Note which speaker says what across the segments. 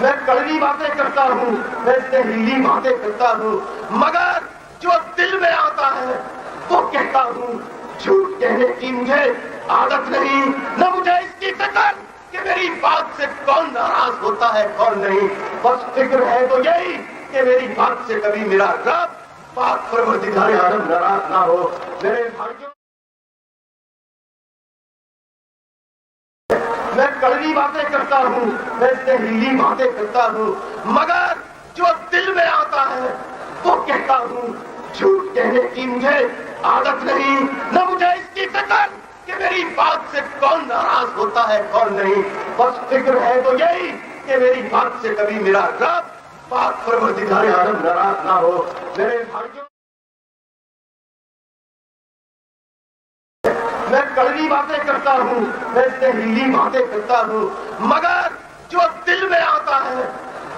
Speaker 1: میں کڑوی باتیں کرتا ہوں، میں زہریلی باتیں کرتا ہوں، مگر جو دل میں آتا ہے وہ کہتا ہوں۔ جھوٹ کہنے کی مجھے عادت نہیں، نہ مجھے اس کی فکر کہ میری بات سے کون ناراض ہوتا ہے کون نہیں، بس فکر ہے تو یہی کہ میری بات سے کبھی میرا رب پاک پروردگار عالم ناراض نہ ہو۔ میرے بھائیوں، میں کڑوی باتیں کرتا ہوں، میں زہریلی باتیں کرتا ہوں، مگر جو دل میں آتا ہے وہ کہتا ہوں۔ جھوٹ کہنے کی مجھے عادت نہیں، نہ مجھے اس کی فکر کہ میری بات سے کون ناراض ہوتا ہے کون نہیں، بس فکر ہے تو یہی کہ میری بات سے کبھی میرا رب پاک پروردگار عالم ناراض نہ ہو۔ میرے بھائیوں، میں کڑوی باتیں کرتا ہوں، میں زہریلی باتیں کرتا ہوں، مگر جو دل میں آتا ہے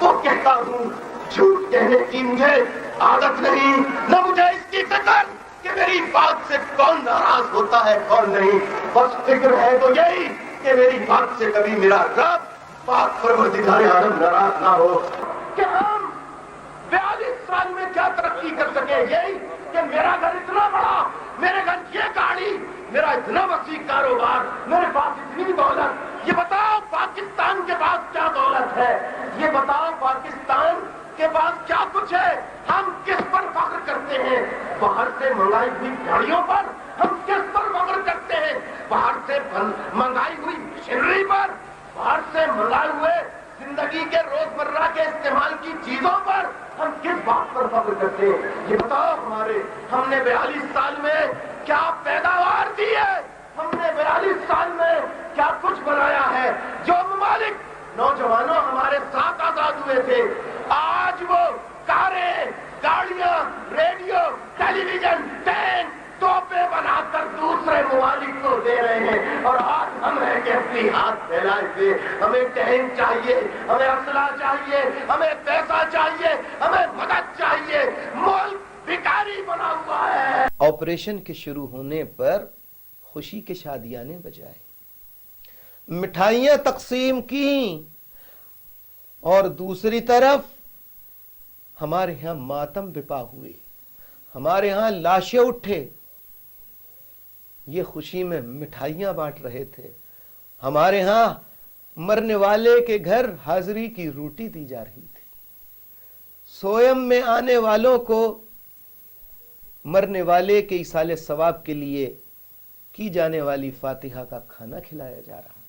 Speaker 1: وہ کہتا ہوں۔ جھوٹ کہنے کی مجھے عادت نہیں، نہ مجھے اس کی فکر کہ میری بات سے کون ناراض ہوتا ہے کون نہیں، بس فکر ہے تو یہی کہ میری بات سے کبھی میرا رب پاک پروردگار عالم ناراض نہ ہو۔ کہ ہم 42 سال میں کیا ترقی کر سکے؟ یہی کہ میرا گھر اتنا بڑا، میرے گھر یہ گاڑی، میرا اتنا وسیع کاروبار، میرے پاس اتنی دولت۔ یہ بتاؤ پاکستان کے پاس کیا دولت ہے؟ یہ بتاؤ پاکستان کے پاس کیا کچھ ہے؟ ہم کس پر فخر کرتے ہیں؟ باہر سے منگائی ہوئی گاڑیوں پر؟ ہم کس پر فخر کرتے ہیں؟ باہر سے منگائی ہوئی مشینری پر؟ باہر سے منگائے ہوئے زندگی کے روزمرہ کے استعمال کی چیزوں پر ہم کس بات پر فخر کرتے ہیں؟ یہ بتاؤ ہم نے 42 سال میں کیا پیداوار دی ہے؟ ہم نے 42 سال میں کیا کچھ بنایا ہے؟ جو ممالک نوجوانوں ہمارے ساتھ آزاد ہوئے تھے، آج وہ کاریں، گاڑیاں، ریڈیو، ٹیلی ویژن، ٹین، توپے بنا کر دوسرے ممالک کو دے رہے ہیں، اور آج ہم ہیں کہ اپنی ہاتھ پھیلائے ہوئے ہمیں ٹین چاہیے، ہمیں اسلحہ چاہیے، ہمیں پیسہ چاہیے، ہمیں مدد چاہیے، ملک بھکاری بنا ہوا ہے۔
Speaker 2: آپریشن کے شروع ہونے پر خوشی کے شادیانے بجائے، مٹھائیاں تقسیم کی، اور دوسری طرف ہمارے ہاں ماتم بپا ہوئے، ہمارے ہاں لاشیں اٹھے۔ یہ خوشی میں مٹھائیاں بانٹ رہے تھے، ہمارے ہاں مرنے والے کے گھر حاضری کی روٹی دی جا رہی تھی، سویم میں آنے والوں کو مرنے والے کے ایصال ثواب کے لیے کی جانے والی فاتحہ کا کھانا کھلایا جا رہا۔